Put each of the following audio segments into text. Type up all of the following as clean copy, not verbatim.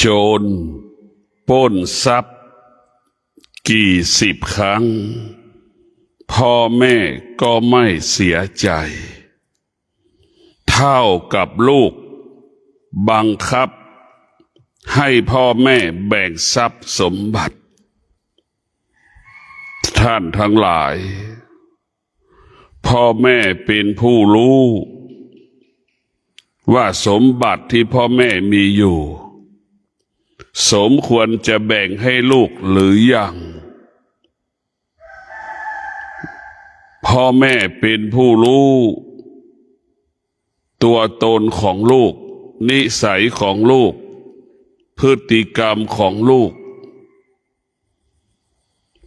โจรปล้นทรัพย์กี่สิบครั้งพ่อแม่ก็ไม่เสียใจเท่ากับลูกบังคับให้พ่อแม่แบ่งทรัพย์สมบัติท่านทั้งหลายพ่อแม่เป็นผู้รู้ว่าสมบัติที่พ่อแม่มีอยู่สมควรจะแบ่งให้ลูกหรือยังพ่อแม่เป็นผู้รู้ตัวตนของลูกนิสัยของลูกพฤติกรรมของลูก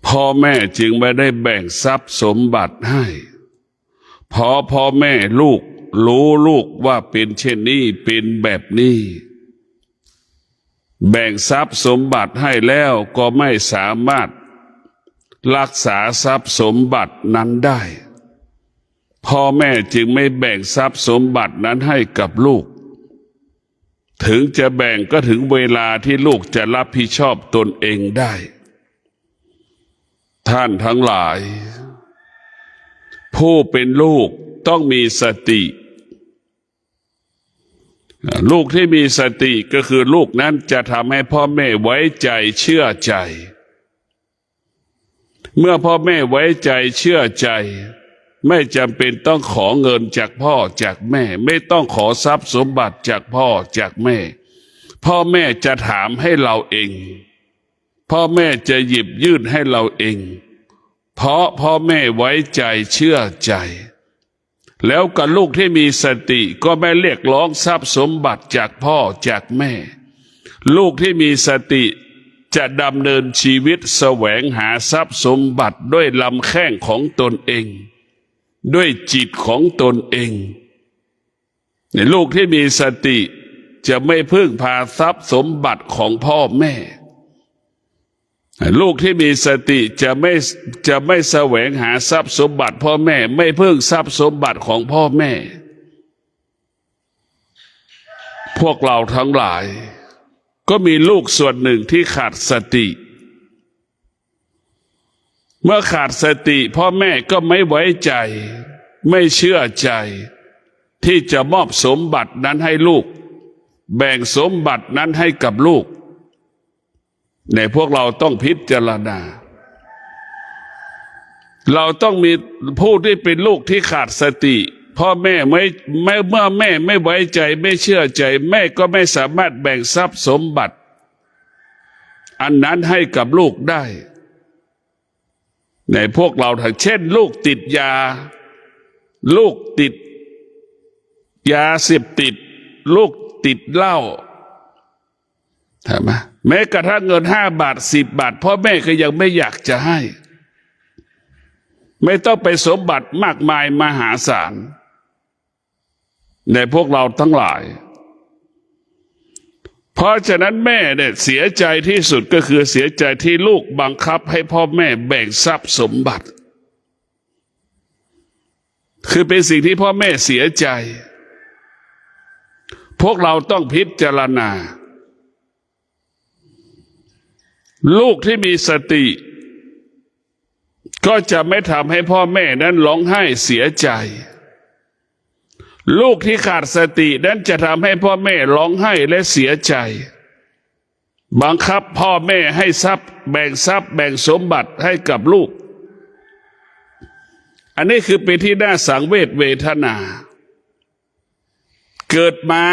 พ่อแม่จึงไม่ได้แบ่งทรัพย์สมบัติให้เพราะพ่อแม่ลูกรู้ลูกว่าเป็นเช่นนี้เป็นแบบนี้แบ่งทรัพย์สมบัติให้แล้วก็ไม่สามารถรักษาทรัพย์สมบัตินั้นได้พ่อแม่จึงไม่แบ่งทรัพย์สมบัตินั้นให้กับลูกถึงจะแบ่งก็ถึงเวลาที่ลูกจะรับผิดชอบตนเองได้ท่านทั้งหลายผู้เป็นลูกต้องมีสติลูกที่มีสติก็คือลูกนั้นจะทำให้พ่อแม่ไว้ใจเชื่อใจเมื่อพ่อแม่ไว้ใจเชื่อใจไม่จำเป็นต้องขอเงินจากพ่อจากแม่ไม่ต้องขอทรัพย์สมบัติจากพ่อจากแม่พ่อแม่จะถามให้เราเองพ่อแม่จะหยิบยื่นให้เราเองเพราะพ่อแม่ไว้ใจเชื่อใจแล้วกับลูกที่มีสติก็ไม่เรียกร้องทรัพย์สมบัติจากพ่อจากแม่ลูกที่มีสติจะดำเนินชีวิตแสวงหาทรัพย์สมบัติด้วยลำแข้งของตนเองด้วยจิตของตนเองลูกที่มีสติจะไม่พึ่งพาทรัพย์สมบัติของพ่อแม่ลูกที่มีสติจะไม่แสวงหาทรัพย์สมบัติพ่อแม่ไม่พึ่งทรัพย์สมบัติของพ่อแม่พวกเราทั้งหลายก็มีลูกส่วนหนึ่งที่ขาดสติเมื่อขาดสติพ่อแม่ก็ไม่ไว้ใจไม่เชื่อใจที่จะมอบสมบัตินั้นให้ลูกแบ่งสมบัตินั้นให้กับลูกในพวกเราต้องพิจารณาเราต้องมีผู้ที่เป็นลูกที่ขาดสติพ่อแม่เมื่อแม่ไม่ไว้ใจไม่เชื่อใจแม่ก็ไม่สามารถแบ่งทรัพย์สมบัติอันนั้นให้กับลูกได้ในพวกเราถ้าเช่นลูกติดยาลูกติดยาเสพติดลูกติดเหล้าใช่ไหมแม้กระทั่งเงิน5 บาท10 บาทพ่อแม่ก็ยังไม่อยากจะให้ไม่ต้องไปสมบัติมากมายมหาศาลในพวกเราทั้งหลายเพราะฉะนั้นแม่เนี่ยเสียใจที่สุดก็คือเสียใจที่ลูกบังคับให้พ่อแม่แบ่งทรัพย์สมบัติคือเป็นสิ่งที่พ่อแม่เสียใจพวกเราต้องพิจารณาลูกที่มีสติก็จะไม่ทำให้พ่อแม่นั้นร้องไห้เสียใจลูกที่ขาดสตินั้นจะทำให้พ่อแม่ร้องไห้และเสียใจบังคับพ่อแม่ให้ทรัพย์แบ่งสมบัติให้กับลูกอันนี้คือเป็นที่น่าสังเวชเวทนาเกิดมา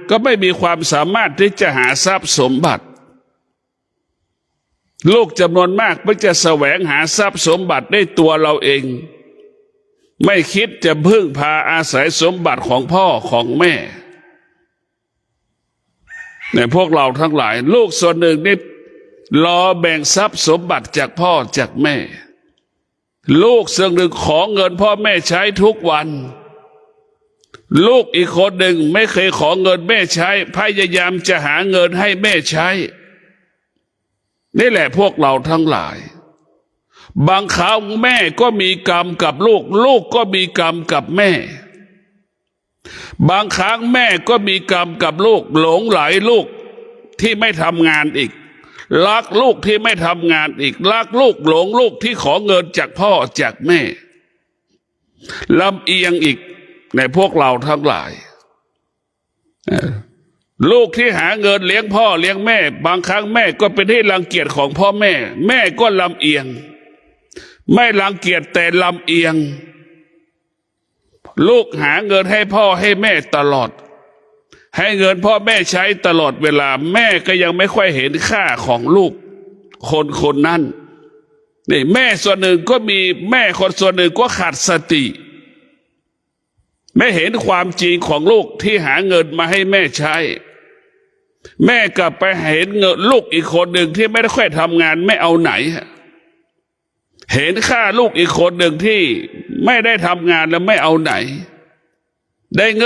ก็ไม่มีความสามารถที่จะหาทรัพย์สมบัติลูกจำนวนมากเพื่อจะแสวงหาทรัพย์สมบัติได้ตัวเราเองไม่คิดจะพึ่งพาอาศัยสมบัติของพ่อของแม่ในพวกเราทั้งหลายลูกส่วนหนึ่งนี่รอแบ่งทรัพย์สมบัติจากพ่อจากแม่ลูกส่วนหนึ่งขอเงินพ่อแม่ใช้ทุกวันลูกอีกคนหนึ่งไม่เคยขอเงินแม่ใช้พยายามจะหาเงินให้แม่ใช้นี่แหละพวกเราทั้งหลายบางครั้งแม่ก็มีกรรมกับลูกลูกก็มีกรรมกับแม่บางครั้งแม่ก็มีกรรมกับลูกหลงไหลลูก ที่ไม่ทำงานอีกรักลูกที่ไม่ทำงานอีกรักลูกหลงลูกที่ขอเงินจากพ่อจากแม่ลำเอียงอีกในพวกเราทั้งหลายลูกที่หาเงินเลี้ยงพ่อเลี้ยงแม่บางครั้งแม่ก็เป็นที่รังเกียจของพ่อแม่แม่ก็ลำเอียงไม่รังเกียจแต่ลำเอียงลูกหาเงินให้พ่อให้แม่ตลอดให้เงินพ่อแม่ใช้ตลอดเวลาแม่ก็ยังไม่ค่อยเห็นค่าของลูกคนนั้นนี่แม่ส่วนหนึ่งก็มีแม่คนส่วนหนึ่งก็ขาดสติไม่เห็นความจริงของลูกที่หาเงินมาให้แม่ใช้แม่กลับไปเห็นเงินลูกอีกคนหนึ่งที่ไม่ได้ค่อยทำงานไม่เอาไหนเห็นค่าลูกอีกคนหนึ่งที่ไม่ได้ทำงานแล้วไม่เอาไหนได้เ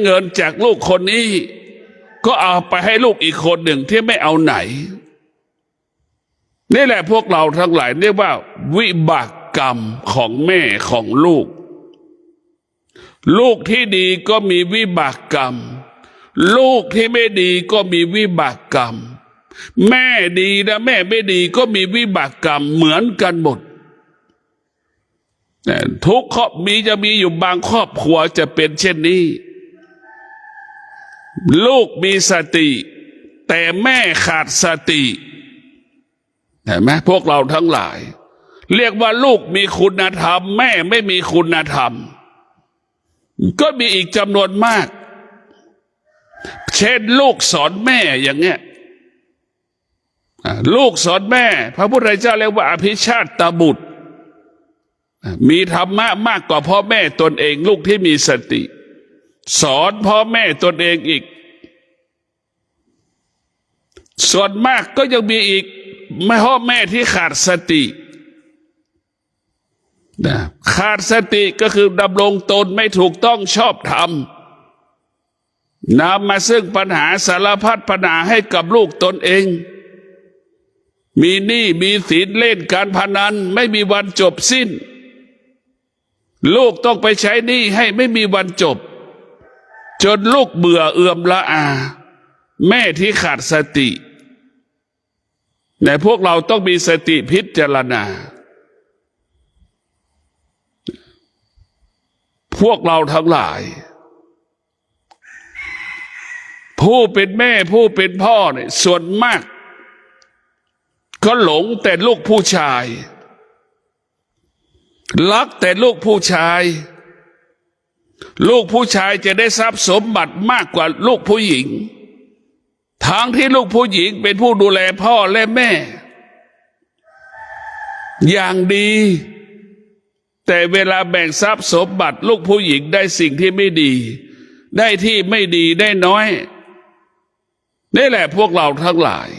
งินจากลูกคนนี้ก็เอาไปให้ลูกอีกคนหนึ่งที่ไม่เอาไหนนี่แหละพวกเราทั้งหลายเรียกว่าวิบากกรรมของแม่ของลูกลูกที่ดีก็มีวิบากกรรมลูกที่ไม่ดีก็มีวิบากกรรมแม่ดีนะแม่ไม่ดีก็มีวิบากกรรมเหมือนกันหมดทุกครอบจะมีอยู่บางครอบครัวจะเป็นเช่นนี้ลูกมีสติแต่แม่ขาดสติเห็นไหมพวกเราทั้งหลายเรียกว่าลูกมีคุณธรรมแม่ไม่มีคุณธรรมก็มีอีกจำนวนมากเช่นลูกสอนแม่อย่างเงี้ยลูกสอนแม่พระพุทธเจ้าเรียกว่าอภิชาติตบุตรมีธรรมะมากกว่าพ่อแม่ตนเองลูกที่มีสติสอนพ่อแม่ตนเองอีกส่วนมากก็ยังมีอีกพ่อแม่ที่ขาดสติขาดสติก็คือดำรงตนไม่ถูกต้องชอบธรรมนำมาซึ่งปัญหาสารพัดปัญหาให้กับลูกตนเองมีหนี้มีสินเล่นการพนันไม่มีวันจบสิ้นลูกต้องไปใช้หนี้ให้ไม่มีวันจบจนลูกเบื่อเอื่อมละอาแม่ที่ขาดสติแต่พวกเราต้องมีสติพิจารณาพวกเราทั้งหลายผู้เป็นแม่ผู้เป็นพ่อเนี่ยส่วนมากก็หลงแต่ลูกผู้ชายรักแต่ลูกผู้ชายลูกผู้ชายจะได้ทรัพย์สมบัติมากกว่าลูกผู้หญิงทั้งที่ลูกผู้หญิงเป็นผู้ดูแลพ่อและแม่อย่างดีแต่เวลาแบ่งทรัพย์สมบัติลูกผู้หญิงได้สิ่งที่ไม่ดีได้ที่ไม่ดีได้น้อยนี่แหละพวกเราทั้งหลาย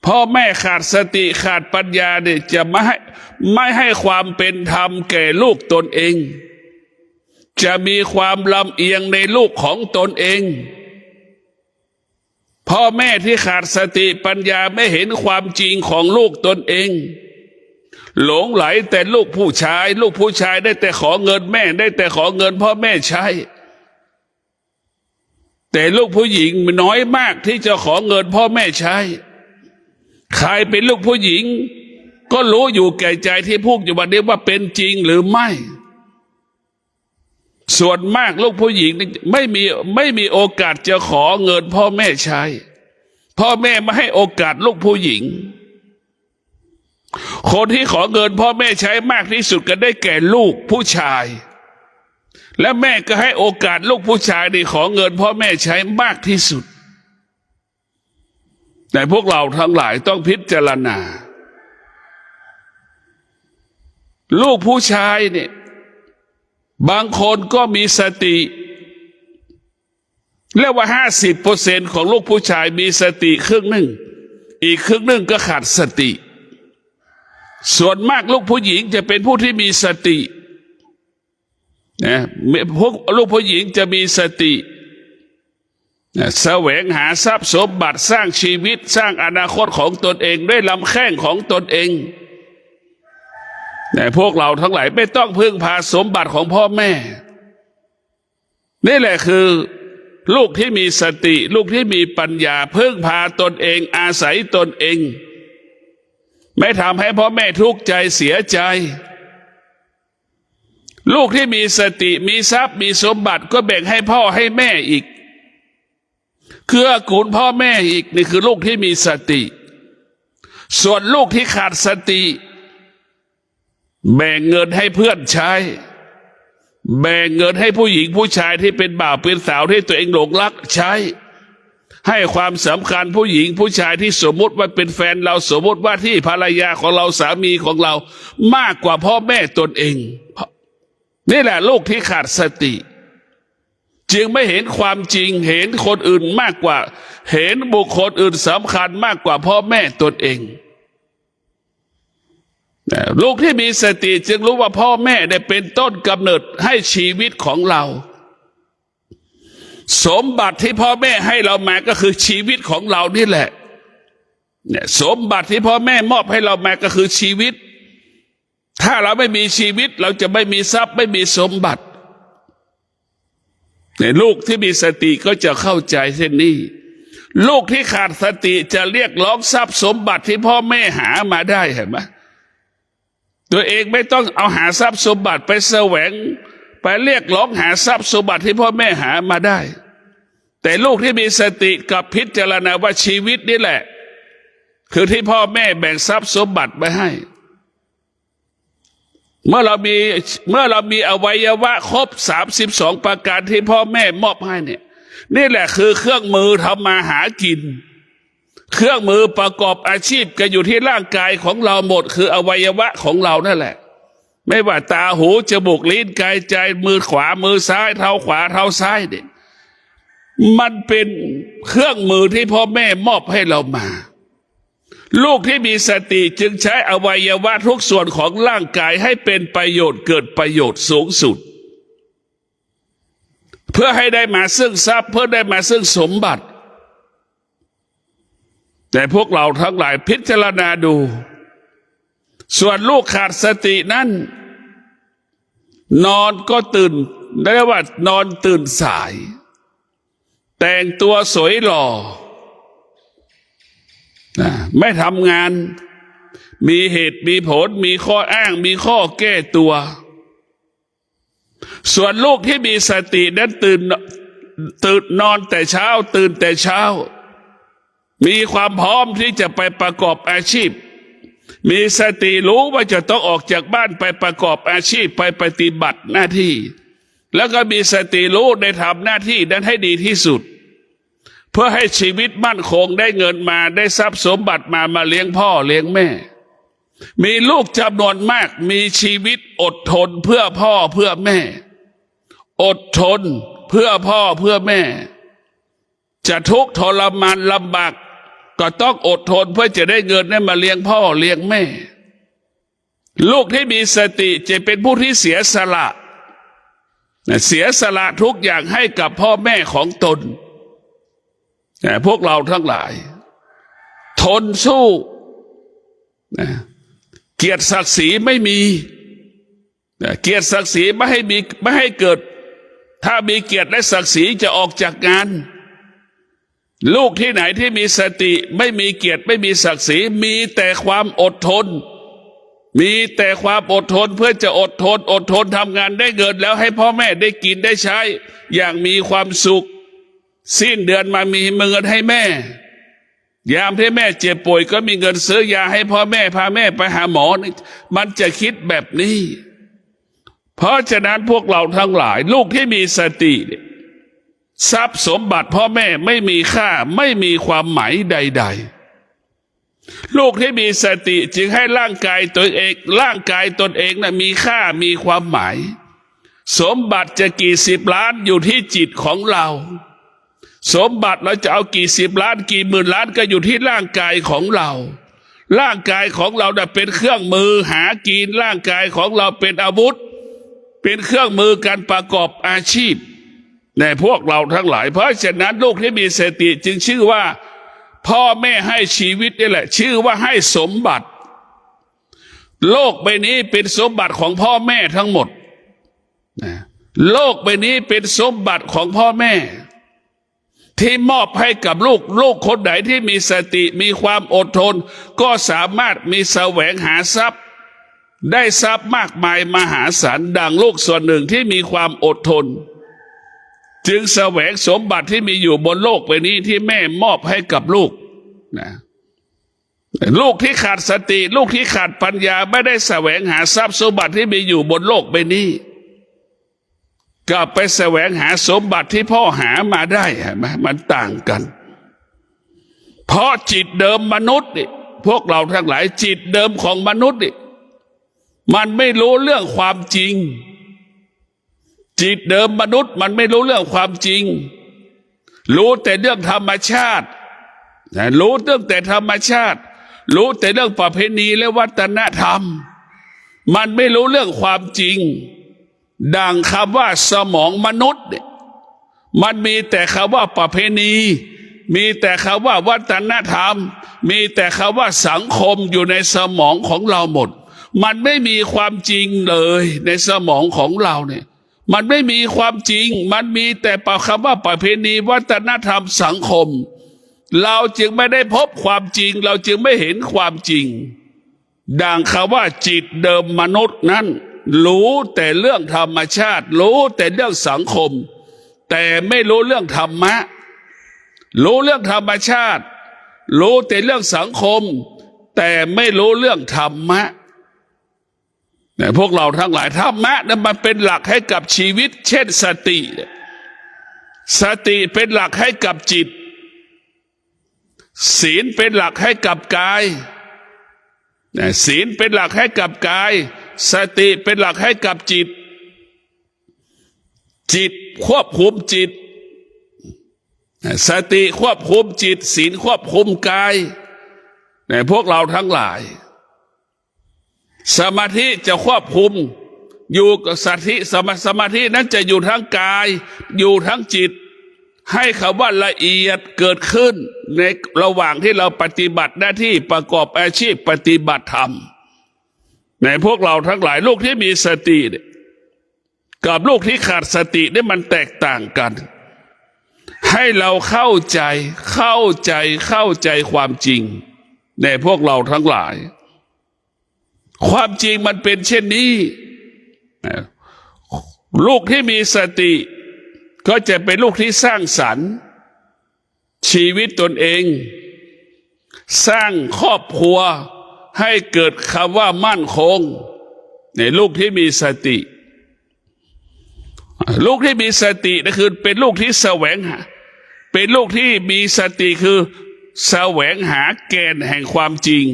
พ่อแม่ขาดสติขาดปัญญาเนี่ยจะไม่ให้ความเป็นธรรมแก่ลูกตนเองจะมีความลำเอียงในลูกของตนเองพ่อแม่ที่ขาดสติปัญญาไม่เห็นความจริงของลูกตนเองหลงไหลแต่ลูกผู้ชายลูกผู้ชายได้แต่ขอเงินแม่ได้แต่ขอเงินพ่อแม่ใช้แต่ลูกผู้หญิงน้อยมากที่จะขอเงินพ่อแม่ใช้ใครเป็นลูกผู้หญิงก็รู้อยู่แก่ใจที่พูดอยู่วันนี้ว่าเป็นจริงหรือไม่ส่วนมากลูกผู้หญิงไม่มีโอกาสจะขอเงินพ่อแม่ใช้พ่อแม่ไม่ให้โอกาสลูกผู้หญิงคนที่ขอเงินพ่อแม่ใช้มากที่สุดก็ได้แก่ลูกผู้ชายและแม่ก็ให้โอกาสลูกผู้ชายนี่ขอเงินพ่อแม่ใช้มากที่สุดแต่พวกเราทั้งหลายต้องพิจารณาลูกผู้ชายเนี่ยบางคนก็มีสติเรียกว่า50%ของลูกผู้ชายมีสติครึ่งหนึ่งอีกครึ่งหนึ่งก็ขาดสติส่วนมากลูกผู้หญิงจะเป็นผู้ที่มีสตินะพวกลูกผู้หญิงจะมีสติแสวงหาทรัพย์สมบัติสร้างชีวิตสร้างอนาคตของตนเองด้วยลำแข้งของตนเองแต่พวกเราทั้งหลายไม่ต้องพึ่งพาสมบัติของพ่อแม่นี่แหละคือ ลูกที่มีสติลูกที่มีปัญญาพึ่งพาตนเองอาศัยตนเองไม่ทำให้พ่อแม่ทุกข์ใจเสียใจลูกที่มีสติมีทรัพย์มีสมบัติก็แบ่งให้พ่อให้แม่อีกเกื้อกูลพ่อแม่อีกนี่คือลูกที่มีสติส่วนลูกที่ขาดสติแบ่งเงินให้เพื่อนใช้แบ่งเงินให้ผู้หญิงผู้ชายที่เป็นบ่าวเป็นสาวที่ตัวเองหลงรักใช้ให้ความสำคัญผู้หญิงผู้ชายที่สมมติว่าเป็นแฟนเราสมมติว่าที่ภรรยาของเราสามีของเรามากกว่าพ่อแม่ตนเองนี่แหละลูกที่ขาดสติจึงไม่เห็นความจริงเห็นคนอื่นมากกว่าเห็นบุคคลอื่นสำคัญมากกว่าพ่อแม่ตนเองลูกที่มีสติจึงรู้ว่าพ่อแม่ได้เป็นต้นกำเนิดให้ชีวิตของเราสมบัติที่พ่อแม่ให้เรามาก็คือชีวิตของเรานี่แหละเนี่ยสมบัติที่พ่อแม่มอบให้เรามาก็คือชีวิตถ้าเราไม่มีชีวิตเราจะไม่มีทรัพย์ไม่มีสมบัติเนี่ยลูกที่มีสติก็จะเข้าใจเช่นนี้ลูกที่ขาดสติจะเรียกร้องทรัพย์สมบัติที่พ่อแม่หามาได้เห็นไหมตัวเองไม่ต้องเอาหาทรัพย์สมบัติไปแสวงไปเรียกร้องหาทรัพย์สมบัติที่พ่อแม่หามาได้แต่ลูกที่มีสติกับพิจารณาว่าชีวิตนี่แหละคือที่พ่อแม่แบ่งทรัพย์สมบัติไปให้เมื่อเรามีอวัยวะครบ32ประการที่พ่อแม่มอบให้เนี่ยนี่แหละคือเครื่องมือทำมาหากินเครื่องมือประกอบอาชีพก็อยู่ที่ร่างกายของเราหมดคืออวัยวะของเรานั่นแหละไม่ว่าตาหูจมูกลิ้นกายใจมือขวามือซ้ายเท้าขวาเท้าซ้ายเนี่ยมันเป็นเครื่องมือที่พ่อแม่มอบให้เรามาลูกที่มีสติจึงใช้อวัยวะทุกส่วนของร่างกายให้เป็นประโยชน์เกิดประโยชน์สูงสุดเพื่อให้ได้มาซึ่งทรัพย์เพื่อได้มาซึ่งสมบัติแต่พวกเราทั้งหลายพิจารณาดูส่วนลูกขาดสตินั้นนอนก็ตื่นได้ว่านอนตื่นสายแต่งตัวสวยหล่อไม่ทำงานมีเหตุมีผลมีข้ออ้างมีข้อแก้ตัวส่วนลูกที่มีสตินั้นตื่นนอนแต่เช้าตื่นแต่เช้ามีความพร้อมที่จะไปประกอบอาชีพมีสติรู้ว่าจะต้องออกจากบ้านไปประกอบอาชีพไปปฏิบัติหน้าที่แล้วก็มีสติรู้ได้ทำหน้าที่นั้นให้ดีที่สุดเพื่อให้ชีวิตมั่นคงได้เงินมาได้ทรัพย์สมบัติมาเลี้ยงพ่อเลี้ยงแม่มีลูกจำนวนมากมีชีวิตอดทนเพื่อพ่อเพื่อแม่อดทนเพื่อพ่อเพื่อแม่จะทุกข์ทรมานลำบากก็ต้องอดทนเพื่อจะได้เงินมาเลี้ยงพ่อเลี้ยงแม่ลูกที่มีสติจะเป็นผู้ที่เสียสละทุกอย่างให้กับพ่อแม่ของตนแต่พวกเราทั้งหลายทนสู้เกียรติศักดิ์ศรีไม่มีเกียรติศักดิ์ศรีไม่ให้เกิดถ้ามีเกียรติและศักดิ์ศรีจะออกจากงานลูกที่ไหนที่มีสติไม่มีเกียรติไม่มีศักดิ์ศรีมีแต่ความอดทนมีแต่ความอดทนเพื่อจะอดทนทำงานได้เงินแล้วให้พ่อแม่ได้กินได้ใช้อย่างมีความสุขสิ้นเดือนมามีเงินให้แม่ยามที่แม่เจ็บป่วยก็มีเงินซื้อยาให้พ่อแม่พาแม่ไปหาหมอมันจะคิดแบบนี้เพราะฉะนั้นพวกเราทั้งหลายลูกที่มีสติทรัพย์สมบัติพ่อแม่ไม่มีค่าไม่มีความหมายใดๆลูกที่มีสติจึงให้ร่างกายตนเองนะมีค่ามีความหมายสมบัติจะกี่สิบล้านอยู่ที่จิตของเราสมบัติเราจะเอากี่สิบล้านกี่หมื่นล้านก็อยู่ที่ร่างกายของเราร่างกายของเราเป็นเครื่องมือหากินร่างกายของเราเป็นอาวุธเป็นเครื่องมือการประกอบอาชีพในพวกเราทั้งหลายเพราะฉะนั้นลูกที่มีสติจึงชื่อว่าพ่อแม่ให้ชีวิตนี่แหละชื่อว่าให้สมบัติโลกใบนี้เป็นสมบัติของพ่อแม่ทั้งหมดโลกใบนี้เป็นสมบัติของพ่อแม่ ที่มอบให้กับลูกลูกคนไหนที่มีสติมีความอดทนก็สามารถมีแสวงหาทรัพย์ได้ทรัพย์มากมายมหาศาลดังลูกส่วนหนึ่งที่มีความอดทนจึงแสวงสมบัติที่มีอยู่บนโลกใบนี้ที่แม่มอบให้กับลูกนะลูกที่ขาดสติลูกที่ขาดปัญญาไม่ได้แสวงหาทรัพย์สมบัติที่มีอยู่บนโลกใบนี้กลับไปแสวงหาสมบัติที่พ่อหามาได้เห็นไหมมันต่างกันเพราะจิตเดิมมนุษย์นี่พวกเราทั้งหลายจิตเดิมของมนุษย์นี่มันไม่รู้เรื่องความจริงจิตเดิมมนุษย์มันไม่รู้เรื่องความจริงรู้แต่เรื่องธรรมชาติรู้เรื่องแต่ธรรมชาติรู้แต่เรื่องประเพณีและวัฒนธรรมมันไม่รู้เรื่องความจริงดังคำว่าสมองมนุษย์เนี่ยมันมีแต่คำว่าประเพณีมีแต่คำว่าวัฒนธรรมมีแต่คำว่าสังคมอยู่ในสมองของเราหมดมันไม่มีความจริงเลยในสมองของเราเนี่ยมันไม่มีความจริงมันมีแต่คำว่าประเพณีวัฒนธรรมสังคมเราจึงไม่ได้พบความจริงเราจึงไม่เห็นความจริงดังคำว่าจิตเดิมมนุษย์นั้นรู้แต่เรื่องธรรมชาติรู้แต่เรื่องสังคมแต่ไม่รู้เรื่องธรรมะรู้เรื่องธรรมชาติรู้แต่เรื่องสังคมแต่ไม่รู้เรื่องธรรมะแต่พวกเราทั้งหลายธรรมะนั้นมันเป็นหลักให้กับชีวิตเช่นสติเป็นหลักให้กับจิตศีลเป็นหลักให้กับกายศีลเป็นหลักให้กับกายสติเป็นหลักให้กับจิตจิตควบคุมจิตสติควบคุมจิตศีลควบคุมกายในพวกเราทั้งหลายสมาธิจะควบคุมอยู่กับสมาธินั้นจะอยู่ทั้งกายอยู่ทั้งจิตให้คำว่าละเอียดเกิดขึ้นในระหว่างที่เราปฏิบัติหน้าที่ประกอบอาชีพปฏิบัติธรรมในพวกเราทั้งหลายลูกที่มีสติกับลูกที่ขาดสตินี่มันแตกต่างกันให้เราเข้าใจความจริงในพวกเราทั้งหลายความจริงมันเป็นเช่นนี้ลูกที่มีสติก็จะเป็นลูกที่สร้างสรรค์ชีวิตตนเองสร้างครอบครัวให้เกิดคำว่ามั่นคงในลูกที่มีสติลูกที่มีสตินั่นคือเป็นลูกที่แสวงหาเป็นลูกที่มีสติคือแสวงหาแกนแห่งความจริง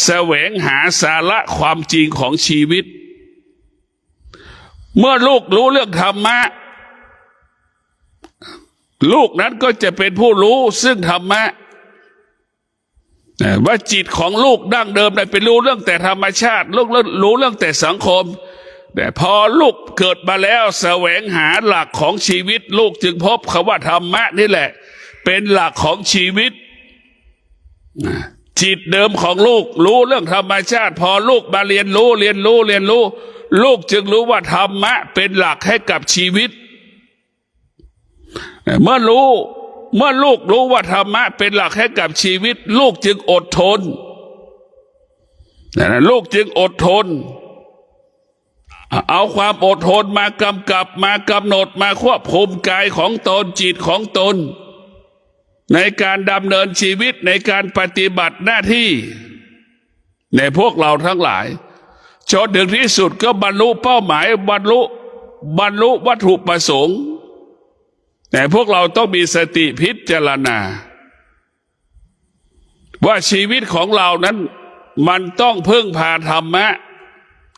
แสวงหาสาระความจริงของชีวิตเมื่อลูกรู้เรื่องธรรมะลูกนั้นก็จะเป็นผู้รู้ซึ่งธรรมะว่าจิตของลูกดั้งเดิมได้เป็นรู้เรื่องแต่ธรรมชาติลูกรู้เรื่องแต่สังคมแต่พอลูกเกิดมาแล้วแสวงหาหลักของชีวิตลูกจึงพบคำว่าธรรมะนี่แหละเป็นหลักของชีวิตจิตเดิมของลูกรู้เรื่องธรรมชาติพอลูกมาเรียนรู้ลูกจึงรู้ว่าธรรมะเป็นหลักให้กับชีวิตเมื่อลูกรู้ว่าธรรมะเป็นหลักให้กับชีวิตลูกจึงอดทนลูกจึงอดทนเอาความอดทนมากำกับมากำหนดมาควบคุมกายของตนจิตของตนในการดำเนินชีวิตในการปฏิบัติหน้าที่ในพวกเราทั้งหลายจนถึงที่สุดก็บรรลุเป้าหมายบรรลุวัตถุประสงค์แต่พวกเราต้องมีสติพิจารณาว่าชีวิตของเรานั้นมันต้องพึ่งพาธรรมะ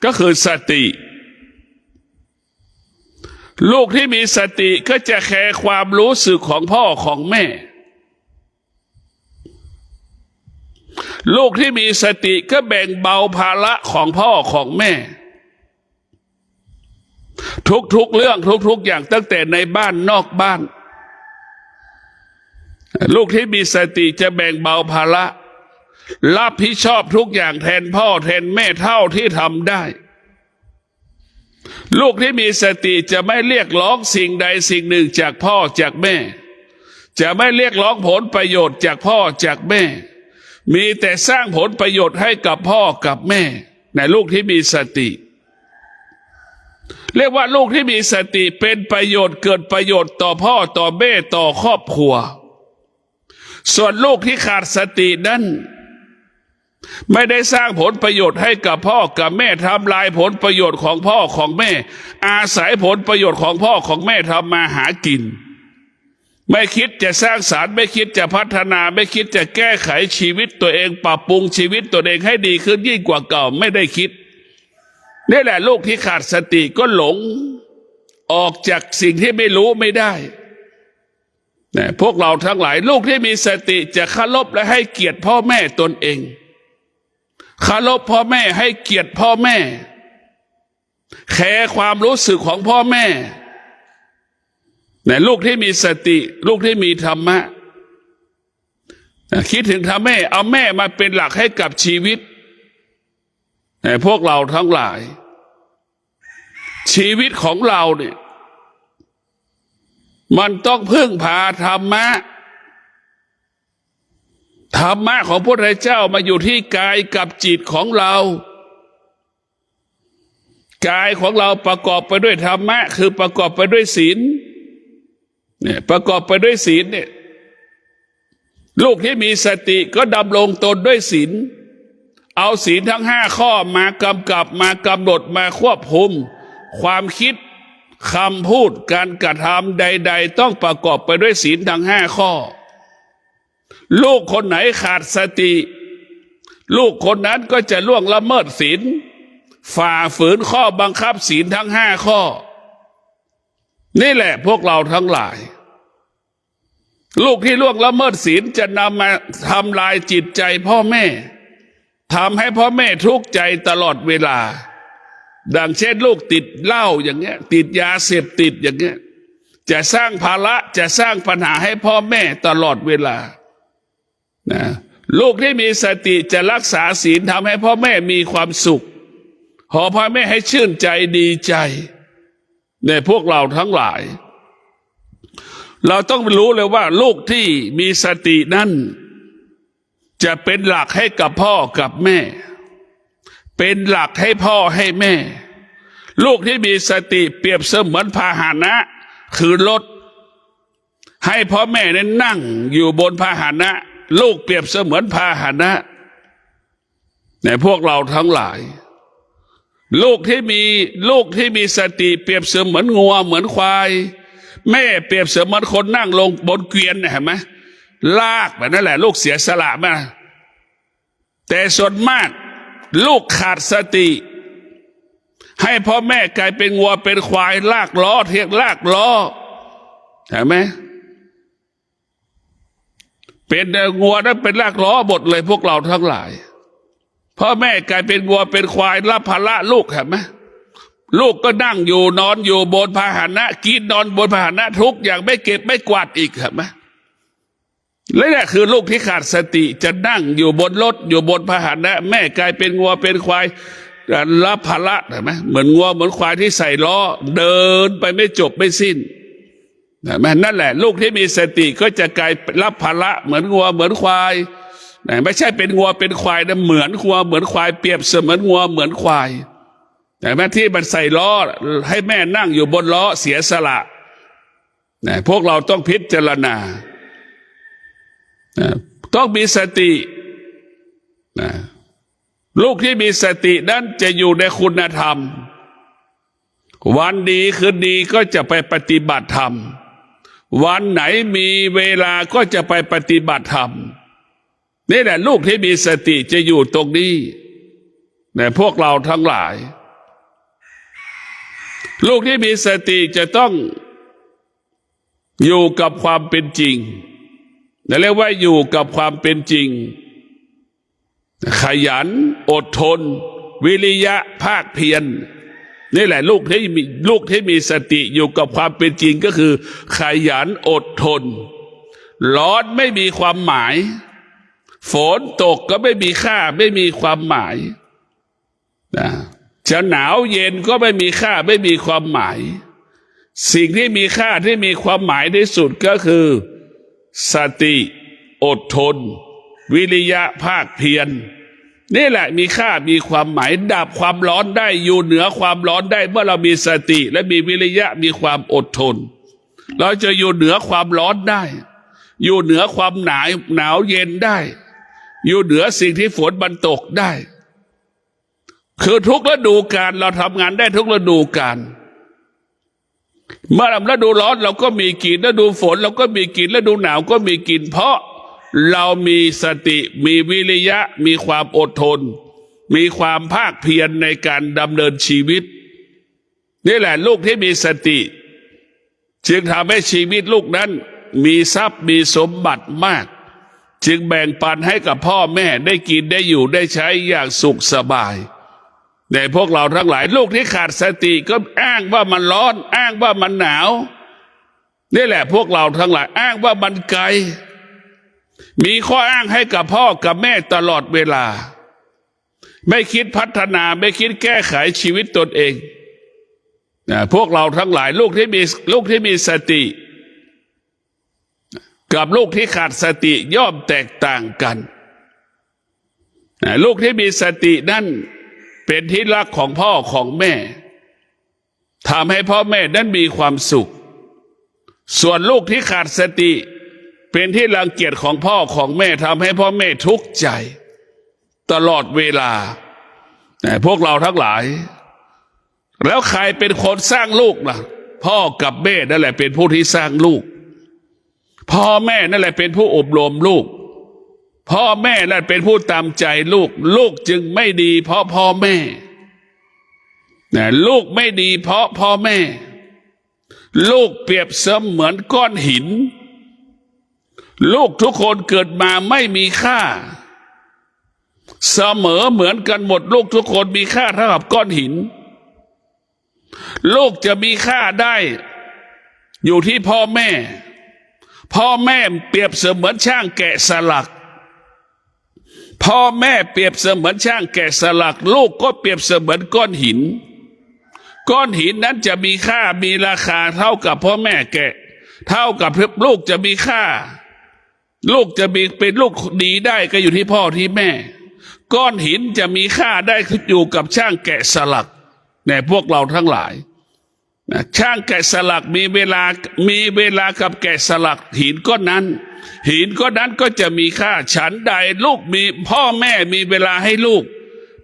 ก็คือสติลูกที่มีสติก็จะแคร์ความรู้สึกของพ่อของแม่ลูกที่มีสติก็แบ่งเบาภาระของพ่อของแม่ทุกเรื่องทุกอย่างตั้งแต่ในบ้านนอกบ้านลูกที่มีสติจะแบ่งเบาภาระรับผิดชอบทุกอย่างแทนพ่อแทนแม่เท่าที่ทำได้ลูกที่มีสติจะไม่เรียกร้องสิ่งใดสิ่งหนึ่งจากพ่อจากแม่ จะไม่เรียกร้องผลประโยชน์จากพ่อจากแม่มีแต่สร้างผลประโยชน์ให้กับพ่อกับแม่ในลูกที่มีสติเรียกว่าลูกที่มีสติเป็นประโยชน์เกิดประโยชน์ต่อพ่อต่อแม่ต่อครอบครัวส่วนลูกที่ขาดสตินั้นไม่ได้สร้างผลประโยชน์ให้กับพ่อกับแม่ทำลายผลประโยชน์ของพ่อของแม่อาศัยผลประโยชน์ของพ่อของแม่ทำมาหากินไม่คิดจะสร้างสรรค์ไม่คิดจะพัฒนาไม่คิดจะแก้ไขชีวิตตัวเองปรับปรุงชีวิตตัวเองให้ดีขึ้นยิ่งกว่าเก่าไม่ได้คิดนี่แหละลูกที่ขาดสติก็หลงออกจากสิ่งที่ไม่รู้ไม่ได้พวกเราทั้งหลายลูกที่มีสติจะเคารพและให้เกียรติพ่อแม่ตนเองเคารพพ่อแม่ให้เกียรติพ่อแม่แคร์ความรู้สึกของพ่อแม่ลูกที่มีสติลูกที่มีธรรมะคิดถึงทำแม่เอาแม่มาเป็นหลักให้กับชีวิตพวกเราทั้งหลายชีวิตของเราเนี่ยมันต้องพึ่งพาธรรมะธรรมะของพระพุทธเจ้ามาอยู่ที่กายกับจิตของเรากายของเราประกอบไปด้วยธรรมะคือประกอบไปด้วยศีลเนี่ยประกอบไปด้วยศีลเนี่ยลูกที่มีสติก็ดำรงตนด้วยศีลเอาศีลทั้ง5ข้อมากำกับมากำหนดมาควบคุมความคิดคำพูดการกระทำใดๆต้องประกอบไปด้วยศีลทั้ง5ข้อลูกคนไหนขาดสติลูกคนนั้นก็จะล่วงละเมิดศีลฝ่าฝืนข้อบังคับศีลทั้ง5ข้อนี่แหละพวกเราทั้งหลายลูกที่ล่วงละเมิดศีลจะนำมาทำลายจิตใจพ่อแม่ทำให้พ่อแม่ทุกข์ใจตลอดเวลาดังเช่นลูกติดเหล้าอย่างเงี้ยติดยาเสพติดอย่างเงี้ยจะสร้างภาระจะสร้างปัญหาให้พ่อแม่ตลอดเวลานะลูกที่มีสติจะรักษาศีลทำให้พ่อแม่มีความสุขขอพ่อแม่ให้ชื่นใจดีใจในพวกเราทั้งหลายเราต้องรู้เลยว่าลูกที่มีสตินั้นจะเป็นหลักให้กับพ่อกับแม่เป็นหลักให้พ่อให้แม่ลูกที่มีสติเปรียบเสมือนพาหนะคือรถให้พ่อแม่นั้นนั่งอยู่บนพาหนะลูกเปรียบเสมือนพาหนะในพวกเราทั้งหลายลูกที่มีสติเปรียบเสมือนงัวเหมือนควายแม่เปรียบเสมือนคนนั่งลงบนเกวียนเห็นไหมลากแบบนั่นแหละลูกเสียสละมาแต่ส่วนมากลูกขาดสติให้พ่อแม่กลายเป็นงัวเป็นควายลากล้อเทียงลากล้อเห็นไหมเป็นงัวนั้นเป็นลากล้อหมดเลยพวกเราทั้งหลายพ่อแม่กลายเป็นวัวเป็นควายรับภาระลูกเห็นไหมลูกก็นั่งอยู่นอนอยู่บนพาหนะกินนอนบนพาหนะทุกอย่างไม่เก็บไม่กวาดอีกเห็นไหมและนี่คือลูกที่ขาดสติจะนั่งอยู่บนรถอยู่บนพาหนะแม่กลายเป็นวัวเป็นควายรับภาระเห็นไหมเหมือนวัวเหมือนควายที่ใส่ล้อเดินไปไม่จบไม่สิ้นเห็นไหมนั่นแหละลูกที่มีสติก็จะกลายรับภาระเหมือนวัวเหมือนควายไม่ใช่เป็นงัวเป็นควายนะเหมือนงัวเหมือนควายเปรียบเสมือนงัวเหมือนควายแต่แม่ที่มันใส่ล้อให้แม่นั่งอยู่บนล้อเสียสละพวกเราต้องพิจารณาต้องมีสติลูกที่มีสตินั้นจะอยู่ในคุณธรรมวันดีคืนดีก็จะไปปฏิบัติธรรมวันไหนมีเวลาก็จะไปปฏิบัติธรรมนี่แหละลูกที่มีสติจะอยู่ตรงนี้แต่พวกเราทั้งหลายลูกที่มีสติจะต้องอยู่กับความเป็นจริงเรียกว่าอยู่กับความเป็นจริงขยันอดทนวิริยะภาคเพียรนี่แหละลูกที่มีสติอยู่กับความเป็นจริงก็คือขยันอดทนร้อนไม่มีความหมายฝนตกก็ไม่มีค่าไม่มีความหมายจะหนาวเย็นก็ไม่มีค่าไม่มีความหมายสิ่งที่มีค่าที่มีความหมายที่สุดก็คือ สติอดทนวิริยะภาคเพียรนี่แหละมีค่ามีความหมายดับความร้อนได้อยู่เหนือความร้อนได้เมื่อเรามีสติและมีวิริยะมีความอดทนเราจะอยู่เหนือความร้อนได้อยู่เหนือความหนาวเย็นได้อยู่เหนือสิ่งที่ฝนมันตกได้คือทุกฤดูกาลเราทำงานได้ทุกฤดูกาลเมื่อฤดูร้อนเราก็มีกินฤดูฝนเราก็มีกินฤดูหนาวก็มีกินเพราะเรามีสติมีวิริยะมีความอดทนมีความภาคเพียรในการดำเนินชีวิตนี่แหละลูกที่มีสติจึงทำให้ชีวิตลูกนั้นมีทรัพย์มีสมบัติมากจึงแบ่งปันให้กับพ่อแม่ได้กินได้อยู่ได้ใช้อย่างสุขสบายแต่พวกเราทั้งหลายลูกที่ขาดสติก็อ้างว่ามันร้อนอ้างว่ามันหนาวนี่แหละพวกเราทั้งหลายอ้างว่ามันไกลมีข้ออ้างให้กับพ่อกับแม่ตลอดเวลาไม่คิดพัฒนาไม่คิดแก้ไขชีวิตตนเองพวกเราทั้งหลายลูกที่มีสติกับลูกที่ขาดสติย่อมแตกต่างกันลูกที่มีสตินั่นเป็นที่รักของพ่อของแม่ทำให้พ่อแม่นั้นมีความสุขส่วนลูกที่ขาดสติเป็นที่รังเกียจของพ่อของแม่ทำให้พ่อแม่ทุกข์ใจตลอดเวลาพวกเราทั้งหลายแล้วใครเป็นคนสร้างลูกล่ะพ่อกับแม่นั่นแหละเป็นผู้ที่สร้างลูกพ่อแม่นั่นแหละเป็นผู้อบรมลูกพ่อแม่นั่นเป็นผู้ตามใจลูกลูกจึงไม่ดีเพราะพ่อแม่ลูกไม่ดีเพราะพ่อแม่ลูกเปรียบเสมือนก้อนหินลูกทุกคนเกิดมาไม่มีค่าเสมอเหมือนกันหมดลูกทุกคนมีค่าเท่ากับก้อนหินลูกจะมีค่าได้อยู่ที่พ่อแม่พ่อแม่เปรียบเสมือนช่างแกะสลักพ่อแม่เปรียบเสมือนช่างแกะสลักลูกก็เปรียบเสมือนก้อนหินก้อนหินนั้นจะมีค่ามีราคาเท่ากับพ่อแม่แกะเท่ากับลูกจะมีค่าลูกจะมีเป็นลูกดีได้ก็อยู่ที่พ่อที่แม่ก้อนหินจะมีค่าได้อยู่กับช่างแกะสลักเนี่ยพวกเราทั้งหลายช่างแกะสลักมีเวลากับแกะสลักหินก้อนนั้นก็จะมีค่าฉันใดลูกมีพ่อแม่มีเวลาให้ลูก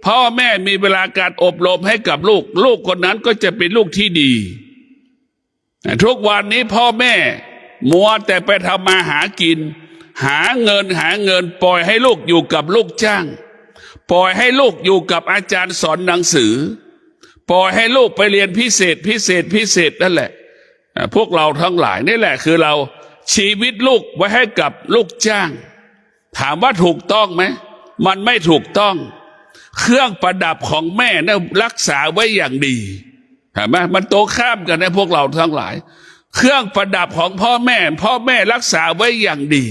พ่อแม่มีเวลาการอบรมให้กับลูกคนนั้นก็จะเป็นลูกที่ดีทุกวันนี้พ่อแม่มัวแต่ไปทำมาหากินหาเงินปล่อยให้ลูกอยู่กับลูกจ้างปล่อยให้ลูกอยู่กับอาจารย์สอนหนังสือปล่อยให้ลูกไปเรียนพิเศษนั่นแหละพวกเราทั้งหลายนี่แหละคือเราชีวิตลูกไว้ให้กับลูกจ้างถามว่าถูกต้องไหมมันไม่ถูกต้องเครื่องประดับของแม่เนี่ยรักษาไว้อย่างดีเห็นไหมมันโตข้ามกันนะพวกเราทั้งหลายเครื่องประดับของพ่อแม่รักษาไว้อย่างดี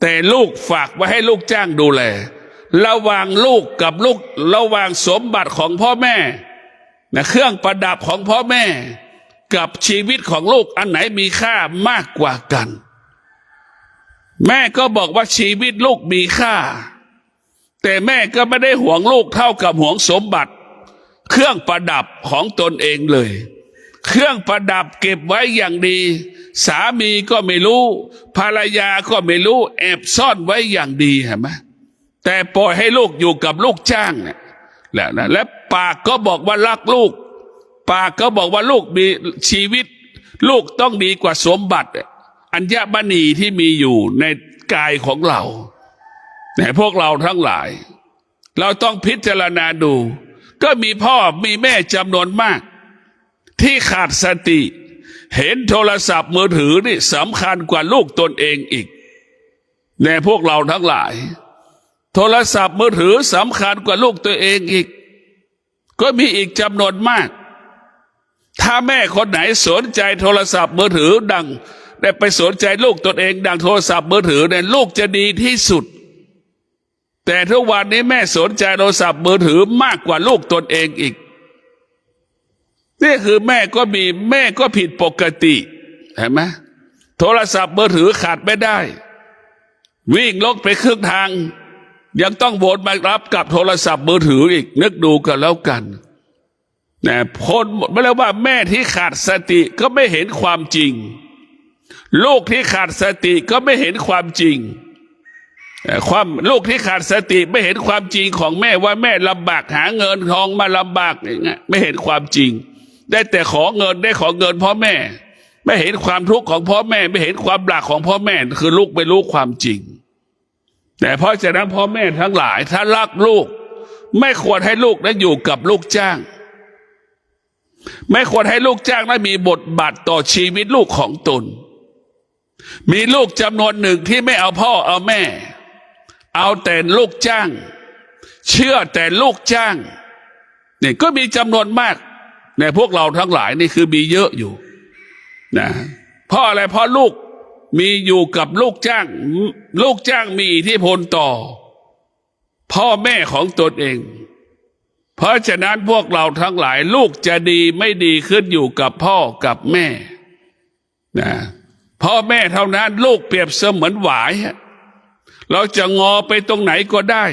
แต่ลูกฝากไว้ให้ลูกจ้างดูแลระหว่างลูกกับลูกระหว่างสมบัติของพ่อแม่นะเครื่องประดับของพ่อแม่กับชีวิตของลูกอันไหนมีค่ามากกว่ากันแม่ก็บอกว่าชีวิตลูกมีค่าแต่แม่ก็ไม่ได้ห่วงลูกเท่ากับห่วงสมบัติเครื่องประดับของตนเองเลยเครื่องประดับเก็บไว้อย่างดีสามีก็ไม่รู้ภรรยาก็ไม่รู้แอบซ่อนไว้อย่างดีเห็นไหมแต่ปล่อยให้ลูกอยู่กับลูกจ้างเนี่ยและปากก็บอกว่ารักลูกปากก็บอกว่าลูกมีชีวิตลูกต้องดีกว่าสมบัติอัญมณีที่มีอยู่ในกายของเราแต่พวกเราทั้งหลายเราต้องพิจารณาดูก็มีพ่อมีแม่จำนวนมากที่ขาดสติเห็นโทรศัพท์มือถือนี่สำคัญกว่าลูกตนเองอีกในพวกเราทั้งหลายโทรศัพท์มือถือสำคัญกว่าลูกตัวเองอีกก็มีอีกจำนวนมากถ้าแม่คนไหนสนใจโทรศัพท์มือถือดังได้ไปสนใจลูกตนเองดังโทรศัพท์มือถือเนี่ยลูกจะดีที่สุดแต่ทุกวันนี้แม่สนใจโทรศัพท์มือถือมากกว่าลูกตนเองอีกนี่คือแม่ก็ผิดปกติเห็นไหม โทรศัพท์มือถือขาดไม่ได้วิ่งรถไปครึ่งทางยังต้องโวนมารับกับโทรศัพท์มือถืออีกนึกดูกันแล้วกันนะคนไม่แล้วว่าแม่ที่ขาดสติก็ไม่เห็นความจริงลูกที่ขาดสติก็ไม่เห็นความจริงลูกที่ขาดสติไม่เห็นความจริงของแม่ว่าแม่ลำบากหาเงินทองมาลำบากอย่างเงี้ยไม่เห็นความจริงได้แต่ขอเงินได้ขอเงินพ่อแม่ไม่เห็นความทุกข์ของพ่อแม่ไม่เห็นความหลักของพ่อแม่คือลูกไม่รู้ความจริงแต่เพราะฉะนั้นพ่อแม่ทั้งหลายถ้ารักลูกไม่ควรให้ลูกนั้นอยู่กับลูกจ้างไม่ควรให้ลูกจ้างนั้นมีบทบาทต่อชีวิตลูกของตนมีลูกจำนวนหนึ่งที่ไม่เอาพ่อเอาแม่เอาแต่ลูกจ้างเชื่อแต่ลูกจ้างเนี่ยก็มีจำนวนมากในพวกเราทั้งหลายนี่คือมีเยอะอยู่นะเพราะอะไรเพราะลูกมีอยู่กับลูกจ้างลูกจ้างมีอิทธิพลต่อพ่อแม่ของตนเองเพราะฉะนั้นพวกเราทั้งหลายลูกจะดีไม่ดีขึ้นอยู่กับพ่อกับแม่นะพ่อแม่เท่านั้นลูกเปรียบเสมือนหวายเราจะงอไปตรงไหนก็ได้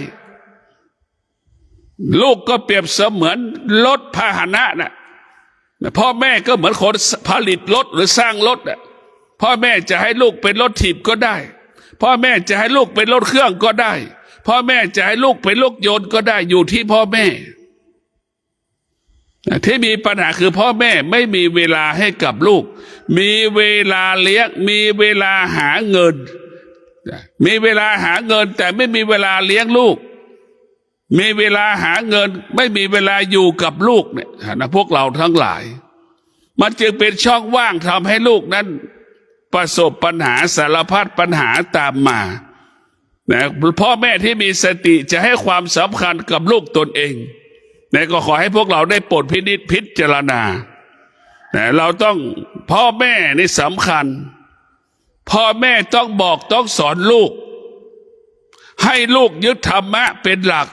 ลูกก็เปรียบเสมือนรถพาหนะนะพ่อแม่ก็เหมือนคนผลิตรถหรือสร้างรถพ่อแม่จะให้ลูกเป็นรถถีบก็ได้พ่อแม่จะให้ลูกเป็นรถเครื่องก็ได้พ่อแม่จะให้ลูกเป็นรถยนต์ก็ได้อยู่ที่พ่อแม่ที่มีปัญหาคือพ่อแม่ไม่มีเวลาให้กับลูกมีเวลาเลี้ยงมีเวลาหาเงินมีเวลาหาเงินแต่ไม่มีเวลาเลี้ยงลูกมีเวลาหาเงินไม่มีเวลาอยู่กับลูกเนี่ยนะพวกเราทั้งหลายมันจึงเป็นช่องว่างทำให้ลูกนั้นประสบปัญหาสารพัดปัญหาตามมานะพ่อแม่ที่มีสติจะให้ความสำคัญกับลูกตนเองนะก็ขอให้พวกเราได้โปรดพินิจพิจารณานะเราต้องพ่อแม่นี่สำคัญพ่อแม่ต้องบอกต้องสอนลูกให้ลูกยึดธรรมะเป็นหลัก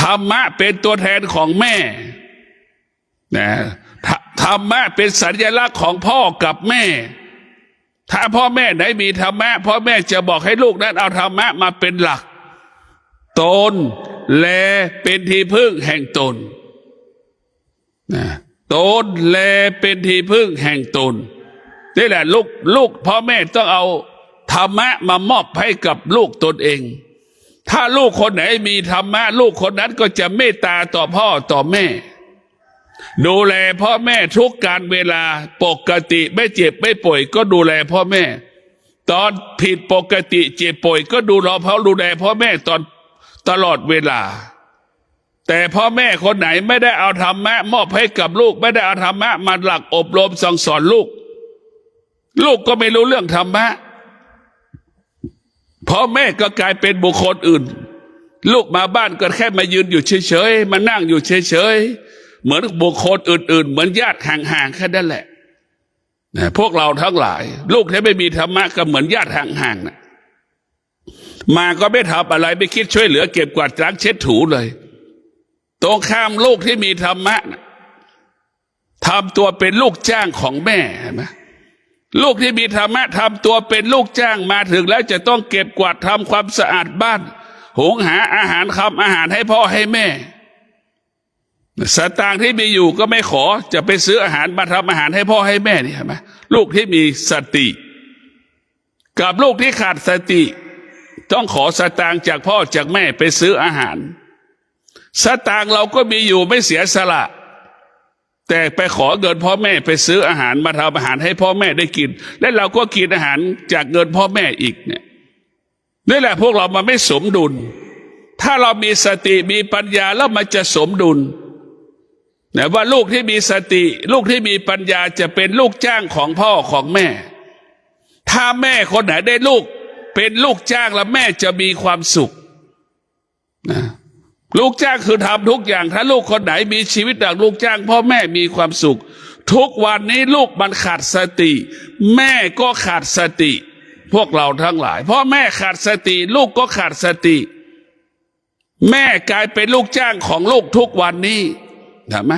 ธรรมะเป็นตัวแทนของแม่นะธรรมะเป็นสัญลักษณ์ของพ่อกับแม่ถ้าพ่อแม่ไหนมีธรรมะพ่อแม่จะบอกให้ลูกนั้นเอาธรรมะมาเป็นหลักตนแลเป็นที่พึ่งแห่งตนนะตนแลเป็นที่พึ่งแห่งตนนี่แหละลูกพ่อแม่ต้องเอาธรรมะมามอบให้กับลูกตนเองถ้าลูกคนไหนมีธรรมะลูกคนนั้นก็จะเมตตาต่อพ่อต่อแม่ดูแลพ่อแม่ทุกการเวลาปกติไม่เจ็บไม่ป่วยก็ดูแลพ่อแม่ตอนผิดปกติเจ็บป่วยก็ดูแลพ่อแม่ตลอดเวลาแต่พ่อแม่คนไหนไม่ได้เอาธรรมะมอบให้กับลูกไม่ได้เอาธรรมะมาหลักอบรมสั่งสอนลูกก็ไม่รู้เรื่องธรรมะพ่อแม่ก็กลายเป็นบุคคลอื่นลูกมาบ้านก็แค่มายืนอยู่เฉยๆมานั่งอยู่เฉยๆเหมือนบุคคลอื่นๆเหมือนญาติห่างๆแค่นั้นแหละพวกเราทั้งหลายลูกที่ไม่มีธรรมะก็เหมือนญาติห่างๆนะมาก็ไม่ทำอะไรไม่คิดช่วยเหลือเก็บกวาดล้างเช็ดถูเลยตรงข้ามลูกที่มีธรรมะนะทำตัวเป็นลูกจ้างของแม่เห็นไหมลูกที่มีธรรมะทำตัวเป็นลูกจ้างมาถึงแล้วจะต้องเก็บกวาดทำความสะอาดบ้านหุงหาอาหารทำอาหารให้พ่อให้แม่สตางค์ที่มีอยู่ก็ไม่ขอจะไปซื้ออาหารมาทำอาหารให้พ่อให้แม่นี่เห็นไหมลูกที่มีสติกับลูกที่ขาดสติต้องขอสตางค์จากพ่อจากแม่ไปซื้ออาหารสตางค์เราก็มีอยู่ไม่เสียสละแต่ไปขอเงินพ่อแม่ไปซื้ออาหารมาทำอาหารให้พ่อแม่ได้กินและเราก็กินอาหารจากเงินพ่อแม่อีกเนี่ยนี่แหละพวกเรามันไม่สมดุลถ้าเรามีสติมีปัญญาแล้วมันจะสมดุลแต่ว่าลูกที่มีสติลูกที่มีปัญญาจะเป็นลูกจ้างของพ่อของแม่ถ้าแม่คนไหนได้ลูกเป็นลูกจ้างแล้วแม่จะมีความสุขนะลูกจ้างคือทำทุกอย่างถ้าลูกคนไหนมีชีวิตแบบลูกจ้างพ่อแม่มีความสุขทุกวันนี้ลูกมันขาดสติแม่ก็ขาดสติพวกเราทั้งหลายพ่อแม่ขาดสติลูกก็ขาดสติแม่กลายเป็นลูกจ้างของลูกทุกวันนี้เห็นไหม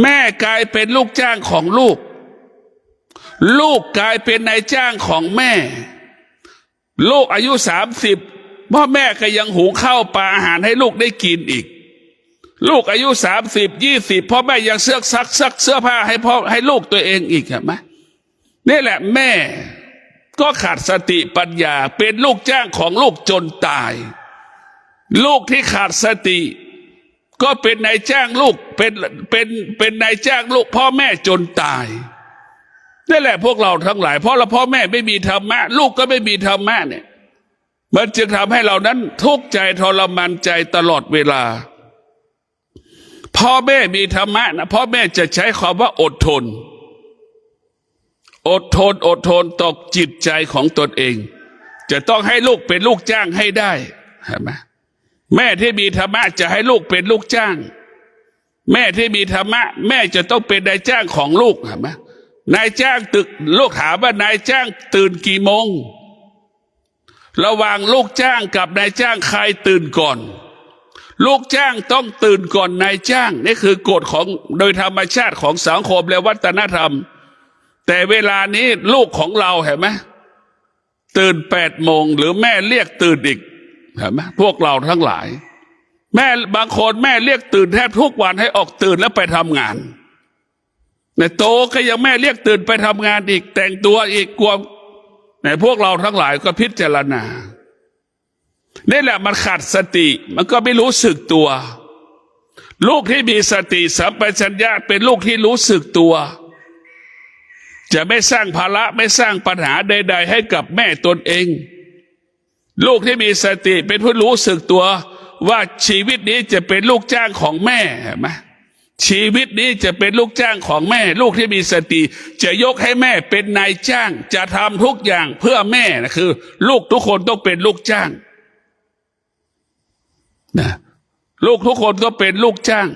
แม่กลายเป็นลูกจ้างของลูก ลูกกลายเป็นนายจ้างของแม่ลูกอายุ30พ่อแม่ก็ยังหุงข้าวปลาอาหารให้ลูกได้กินอีกลูกอายุ30 20พ่อแม่ยังซักเสื้อผ้าให้ลูกตัวเองอีกเห็นไหมนี่แหละแม่ก็ขาดสติปัญญาเป็นลูกจ้างของลูกจนตายลูกที่ขาดสติก็เป็นนายจ้างลูกเป็นนายจ้างลูกพ่อแม่จนตายนี่แหละพวกเราทั้งหลายเพราะเราพ่อแม่ไม่มีธรรมะลูกก็ไม่มีธรรมะเนี่ยมันจึงทำให้เรานั้นทุกข์ใจทรมานใจตลอดเวลาพ่อแม่มีธรรมะนะพ่อแม่จะใช้คำว่าอดทนต่อจิตใจของตนเองจะต้องให้ลูกเป็นลูกจ้างให้ได้เห็นไหมแม่ที่มีธรรมะจะให้ลูกเป็นลูกจ้างแม่ที่มีธรรมะแม่จะต้องเป็นนายจ้างของลูกเห็นไหมนายจ้างลูกถามว่านายจ้างตื่นกี่โมงระหว่างลูกจ้างกับนายจ้างใครตื่นก่อนลูกจ้างต้องตื่นก่อนนายจ้างนี่คือกฎของโดยธรรมชาติของสังคมและวัฒนธรรมแต่เวลานี้ลูกของเราเห็นไหมตื่น8 โมงหรือแม่เรียกตื่นอีกเห็นไหมพวกเราทั้งหลายแม่บางคนแม่เรียกตื่นแทบทุกวันให้ออกตื่นแล้วไปทำงานในโตก็ยังแม่เรียกตื่นไปทำงานอีกแต่งตัวอีกกลัวในพวกเราทั้งหลายก็พิจารณานี่แหละมันขาดสติมันก็ไม่รู้สึกตัวลูกที่มีสติสัมปชัญญะเป็นลูกที่รู้สึกตัวจะไม่สร้างภาระไม่สร้างปัญหาใดๆให้กับแม่ตนเองลูกที่มีสติเป็นผู้รู้สึกตัวว่าชีวิตนี้จะเป็นลูกจ้างของแม่เห็นไหมชีวิตนี้จะเป็นลูกจ้างของแม่ลูกที่มีสติจะยกให้แม่เป็นนายจ้างจะทำทุกอย่างเพื่อแม่นะคือลูกทุกคนต้องเป็นลูกจ้างนะลูกทุกคนก็เป็นลูกจ้าง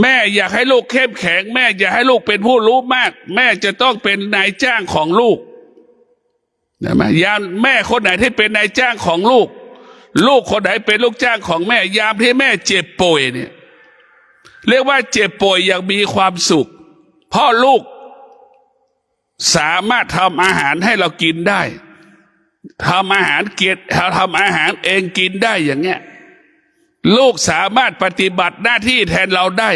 แม่อยากให้ลูกเข้มแข็งแม่อยากให้ลูกเป็นผู้รู้มากแม่จะต้องเป็นนายจ้างของลูกนะยามแม่คนไหนที่เป็นนายจ้างของลูกลูกคนไหนเป็นลูกจ้างของแม่ยามที่แม่เจ็บป่วยเนี่ยเรียกว่าเจ็บป่วยอย่างมีความสุขเพราะลูกสามารถทำอาหารให้เรากินได้ทำอาหารทำอาหารเองกินได้อย่างเงี้ยลูกสามารถปฏิบัติหน้าที่แทนเราได้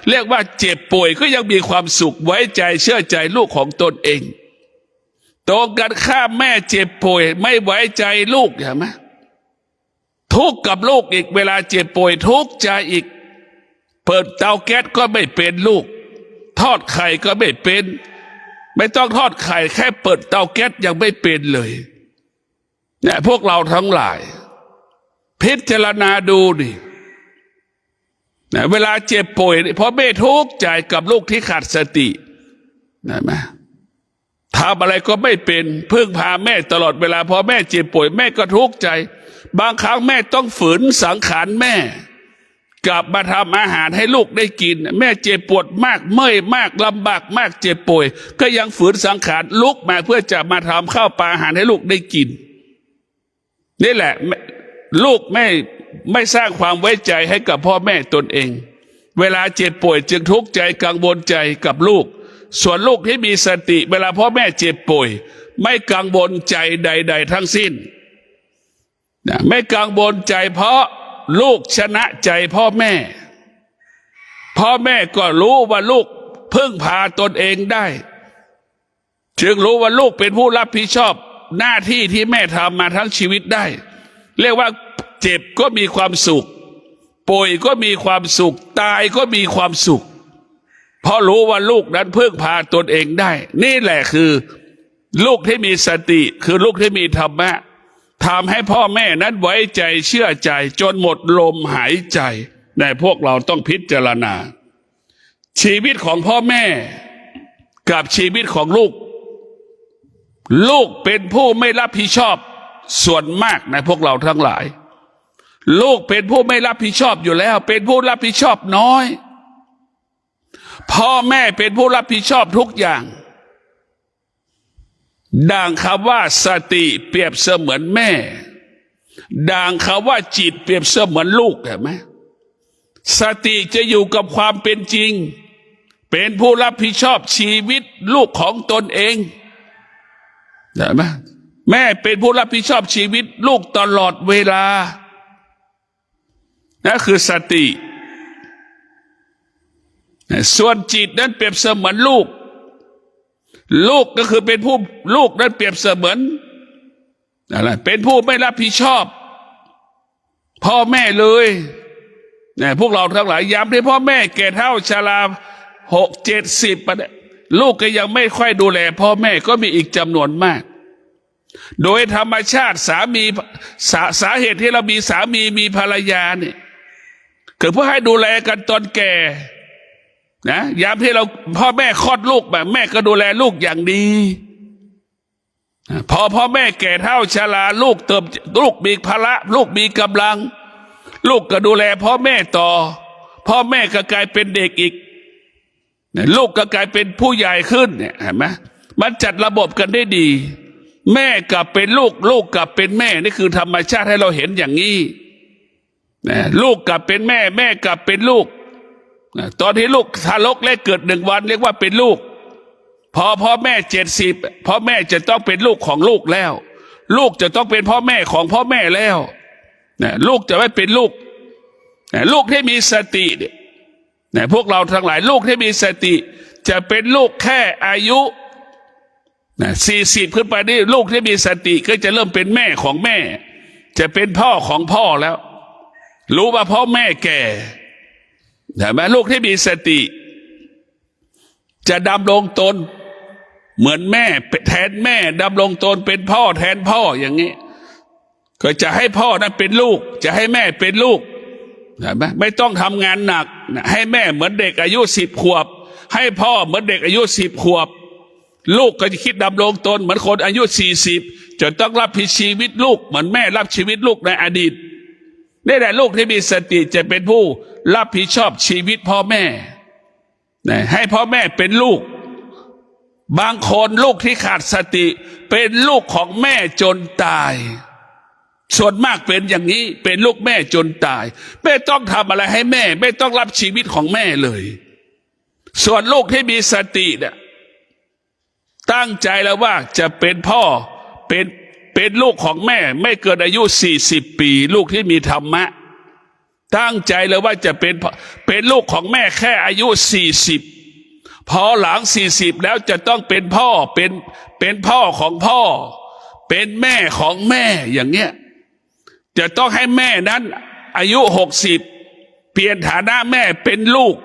เรียกว่าเจ็บป่วยก็ยังมีความสุขไว้ใจเชื่อใจลูกของตนเองตรงกันข้ามแม่เจ็บป่วยไม่ไว้ใจลูกเห็นไหมทุกข์กับลูกอีกเวลาเจ็บป่วยทุกข์ใจอีกเปิดเตาแก๊สก็ไม่เป็นลูกทอดไข่ก็ไม่เป็นไม่ต้องทอดไข่แค่เปิดเตาแก๊สยังไม่เป็นเลยเนี่ยพวกเราทั้งหลายพิจารณาดูดินะเวลาเจ็บป่วยเพราะแม่ทุกข์ใจกับลูกที่ขาดสตินะไหมทำอะไรก็ไม่เป็นพึ่งพาแม่ตลอดเวลาพอแม่เจ็บป่วยแม่ก็ทุกข์ใจบางครั้งแม่ต้องฝืนสังขารแม่กลับมาทำอาหารให้ลูกได้กินแม่เจ็บปวดมากเมื่อยมากลำบากมากเจ็บป่วยก็ยังฝืนสังขารลุกมาเพื่อจะมาทำข้าวปลาอาหารให้ลูกได้กินนี่แหละลูกไม่สร้างความไว้ใจให้กับพ่อแม่ตนเองเวลาเจ็บป่วยจึงทุกข์ใจกังวลใจกับลูกส่วนลูกที่มีสติเวลาพ่อแม่เจ็บป่วยไม่กังวลใจใดๆทั้งสิ้นไม่กังวลใจเพราะลูกชนะใจพ่อแม่ก็รู้ว่าลูกพึ่งพาตนเองได้จึงรู้ว่าลูกเป็นผู้รับผิดชอบหน้าที่ที่แม่ทำมาทั้งชีวิตได้เรียกว่าเจ็บก็มีความสุขป่วยก็มีความสุขตายก็มีความสุขเพราะรู้ว่าลูกนั้นพึ่งพาตนเองได้นี่แหละคือลูกที่มีสติคือลูกที่มีธรรมะทำให้พ่อแม่นั้นไว้ใจเชื่อใจจนหมดลมหายใจในพวกเราต้องพิจารณาชีวิตของพ่อแม่กับชีวิตของลูกเป็นผู้ไม่รับผิดชอบส่วนมากในพวกเราทั้งหลายลูกเป็นผู้ไม่รับผิดชอบอยู่แล้วเป็นผู้รับผิดชอบน้อยพ่อแม่เป็นผู้รับผิดชอบทุกอย่างดังคำว่าสติเปรียบเสมือนแม่ดังคำว่าจิตเปรียบเสมือนลูกเห็นไหมสติจะอยู่กับความเป็นจริง เป็นผู้รับผิดชอบชีวิตลูกของตนเองเห็นไหมแม่เป็นผู้รับผิดชอบชีวิตลูกตลอดเวลานั่นคือสติส่วนจิตนั้นเปรียบเสมือนลูกก็คือเป็นผู้ลูกนั้นเปรียบเสมือนอะไรเป็นผู้ไม่รับผิดชอบพ่อแม่เลยเนี่ยพวกเราทั้งหลายย้ำที่พ่อแม่แก่เฒ่าชรา60-70ปีลูกก็ยังไม่ค่อยดูแลพ่อแม่ก็มีอีกจำนวนมากโดยธรรมชาติสาเหตุที่เรามีสามีมีภรรยาเนี่ยคือเพื่อให้ดูแลกันตอนแก่นะยามที่เราพ่อแม่คลอดลูกแบบแม่ก็ดูแลลูกอย่างดีพอพ่อแม่แก่เฒ่าชราลูกมีภาระลูกมีกำลังลูกก็ดูแลพ่อแม่ต่อพ่อแม่ก็กลายเป็นเด็กอีกลูกก็กลายเป็นผู้ใหญ่ขึ้นเนี่ยเห็นไหมมันจัดระบบกันได้ดีแม่กลับเป็นลูกกลับเป็นแม่นี่คือธรรมชาติให้เราเห็นอย่างนี้ลูกกลับเป็นแม่แม่กลับเป็นลูกตอนที่ลูกทารกแรกเกิด1 วันเรียกว่าเป็นลูกพอพ่อแม่70พ่อแม่จะต้องเป็นลูกของลูกแล้วลูกจะต้องเป็นพ่อแม่ของพ่อแม่แล้วลูกจะไม่เป็นลูกลูกที่มีสติเนี่ยพวกเราทั้งหลายลูกที่มีสติจะเป็นลูกแค่อายุ40ขึ้นไปนี่ลูกที่มีสติก็จะเริ่มเป็นแม่ของแม่จะเป็นพ่อของพ่อแล้วรู้ว่าพ่อแม่แก่แต่แม่ลูกที่มีสติจะดำรงตนเหมือนแม่แทนแม่ดำรงตนเป็นพ่อแทนพ่ออย่างนี้ก็จะให้พ่อนั้นเป็นลูกจะให้แม่เป็นลูกไม่ต้องทำงานหนักให้แม่เหมือนเด็กอายุ10 ขวบให้พ่อเหมือนเด็กอายุ10 ขวบลูกก็จะคิดดำรงตนเหมือนคนอายุ40จะต้องรับผิดชีวิตลูกเหมือนแม่รับชีวิตลูกในอดีตนี่แหละลูกที่มีสติจะเป็นผู้รับผิดชอบชีวิตพ่อแม่ให้พ่อแม่เป็นลูกบางคนลูกที่ขาดสติเป็นลูกของแม่จนตายส่วนมากเป็นอย่างนี้เป็นลูกแม่จนตายไม่ต้องทำอะไรให้แม่ไม่ต้องรับชีวิตของแม่เลยส่วนลูกที่มีสติเนี่ยตั้งใจแล้วว่าจะเป็นพ่อเป็นลูกของแม่ไม่เกินอายุ40 ปีลูกที่มีธรรมะตั้งใจเลยว่าจะเป็นลูกของแม่แค่อายุ40พอหลัง40แล้วจะต้องเป็นพ่อเป็นพ่อของพ่อเป็นแม่ของแม่อย่างเงี้ยจะต้องให้แม่นั้นอายุ60เปลี่ยนฐานะแม่เป็นลูก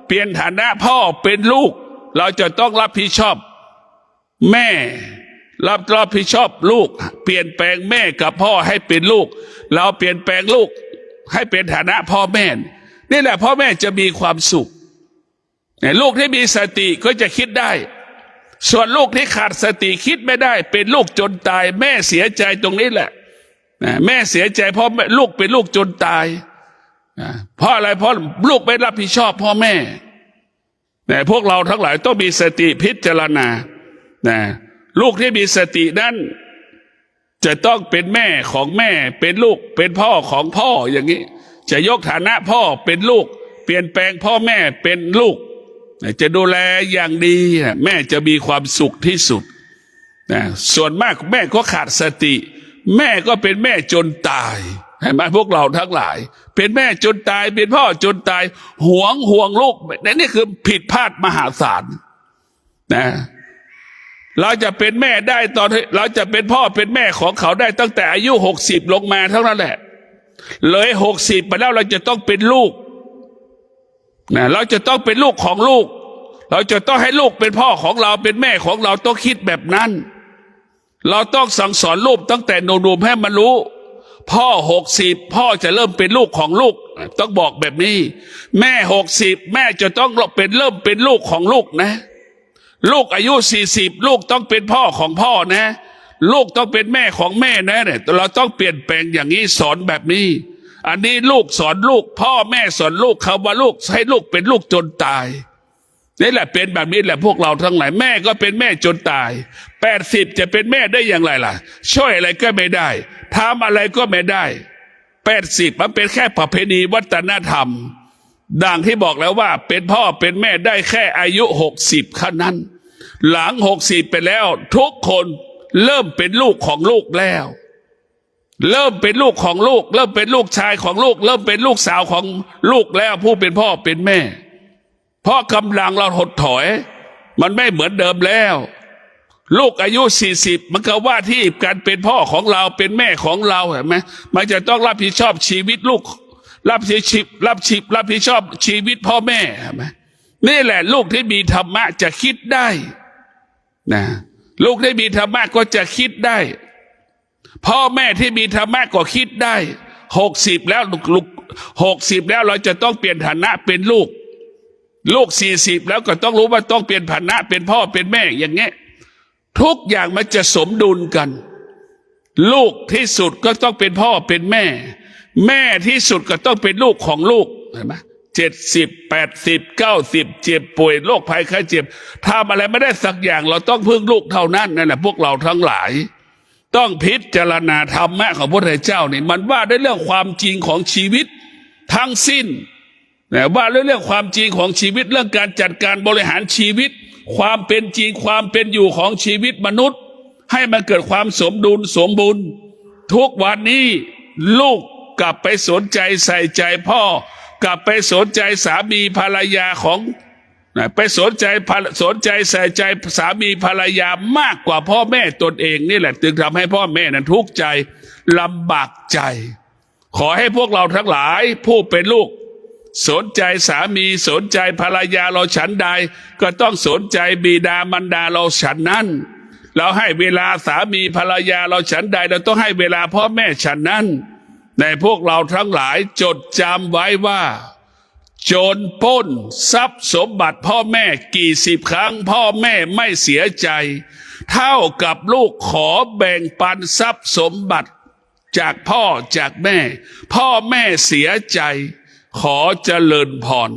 เปลี่ยนฐานะพ่อเป็นลูกเราจะต้องรับผิดชอบแม่รับผิดชอบลูกเปลี่ยนแปลงแม่กับพ่อให้เป็นลูกเราเปลี่ยนแปลงลูกให้เป็นฐานะพ่อแม่นี่แหละพ่อแม่จะมีความสุขลูกที่มีสติก็จะคิดได้ส่วนลูกที่ขาดสติคิดไม่ได้เป็นลูกจนตายแม่เสียใจตรงนี้แหละแม่เสียใจเพราะลูกเป็นลูกจนตายเพราะอะไรเพราะลูกไม่รับผิดชอบพ่อแม่แต่พวกเราทั้งหลายต้องมีสติพิจารณาลูกที่มีสตินั้นจะต้องเป็นแม่ของแม่เป็นลูกเป็นพ่อของพ่ออย่างนี้จะยกฐานะพ่อเป็นลูกเปลี่ยนแปลงพ่อแม่เป็นลูกจะดูแลอย่างดีแม่จะมีความสุขที่สุดส่วนมากแม่ก็ขาดสติแม่ก็เป็นแม่จนตายเห็นไหมพวกเราทั้งหลายเป็นแม่จนตายเป็นพ่อจนตายห่วงลูกนี่คือผิดพลาดมหาศาลเราจะเป็นแม่ได้ตอนเราจะเป็นพ่อเป็นแม่ของเขาได้ตั้งแต่อายุ60ลงมาเท่านั้นแหละเลย60ไปแล้วเราจะต้องเป็นลูกเราจะต้องเป็นลูกของลูกเราจะต้องให้ลูกเป็นพ่อของเราเป็นแม่ของเราต้องคิดแบบนั้นเราต้องสั่งสอนลูกตั้งแต่หนุ่มๆให้มันรู้พ่อ60พ่อจะเริ่มเป็นลูกของลูกต้องบอกแบบนี้แม่60แม่จะต้องเริ่มเป็นลูกของลูกนะลูกอายุ40ลูกต้องเป็นพ่อของพ่อนะลูกต้องเป็นแม่ของแม่นะเนี่ยเราต้องเปลี่ยนแปลงอย่างนี้สอนแบบนี้อันนี้ลูกสอนลูกพ่อแม่สอนลูกคำว่าลูกให้ลูกเป็นลูกจนตายนี่แหละเป็นแบบนี้แหละพวกเราทั้งหลายแม่ก็เป็นแม่จนตาย80จะเป็นแม่ได้อย่างไรล่ะช่วยอะไรก็ไม่ได้ทำอะไรก็ไม่ได้80มันเป็นแค่ประเพณีวัฒนธรรม ดังที่บอกแล้วว่าเป็นพ่อเป็นแม่ได้แค่อายุ60แค่นั้นหลัง60ไปแล้วทุกคนเริ่มเป็นลูกของลูกแล้วเริ่มเป็นลูกของลูกเริ่มเป็นลูกชายของลูกเริ่มเป็นลูกสาวของลูกแล้วผู้เป็นพ่อเป็นแม่เพราะกำลังเราหดถอยมันไม่เหมือนเดิมแล้วลูกอายุ40มันก็ว่าที่การเป็นพ่อของเราเป็นแม่ของเราเห็นไหมมันจะต้องรับผิดชอบชีวิตลูกรับผิดชอบชีวิตพ่อแม่เห็นไหมนี่แหละลูกที่มีธรรมะจะคิดได้นะลูกที่มีธรรมะก็จะคิดได้พ่อแม่ที่มีธรรมะก็คิดได้60แล้วลูก60แล้วเราจะต้องเปลี่ยนฐานะเป็นลูก40แล้วก็ต้องรู้ว่าต้องเปลี่ยนฐานะเป็นพ่อเป็นแม่อย่างเงี้ยทุกอย่างมันจะสมดุลกันลูกที่สุดก็ต้องเป็นพ่อเป็นแม่แม่ที่สุดก็ต้องเป็นลูกของลูกเห็นไหม70 80 90เจ็บป่วยโรคภัยไข้เจ็บทำอะไรไม่ได้สักอย่างเราต้องพึ่งลูกเท่านั้นนั่นแหละพวกเราทั้งหลายต้องพิจารณาธรรมะของพระพุทธเจ้านี่มันว่าด้วยเรื่องความจริงของชีวิตทั้งสิ้นนะว่าด้วยเรื่องความจริงของชีวิตเรื่องการจัดการบริหารชีวิตความเป็นจริงความเป็นอยู่ของชีวิตมนุษย์ให้มันเกิดความสมดุลสมบูรณ์ทุกวันนี้ลูกกลับไปสนใจใส่ใจพ่อกลับไปสนใจสามีภรรยาของไปสนใจใส่ใจสามีภรรยามากกว่าพ่อแม่ตนเองนี่แหละจึงทำให้พ่อแม่นั้นทุกข์ใจลำบากใจขอให้พวกเราทั้งหลายผู้เป็นลูกสนใจสามีสนใจภรรยาเราฉันใดก็ต้องสนใจบิดามารดาเราฉันนั้นเราให้เวลาสามีภรรยาเราฉันใดเราต้องให้เวลาพ่อแม่ฉันนั้นในพวกเราทั้งหลายจดจำไว้ว่าโจรปล้นทรัพย์สมบัติพ่อแม่กี่สิบครั้งพ่อแม่ไม่เสียใจเท่ากับลูกขอแบ่งปันทรัพย์สมบัติจากพ่อจากแม่พ่อแม่เสียใจขอเจริญพร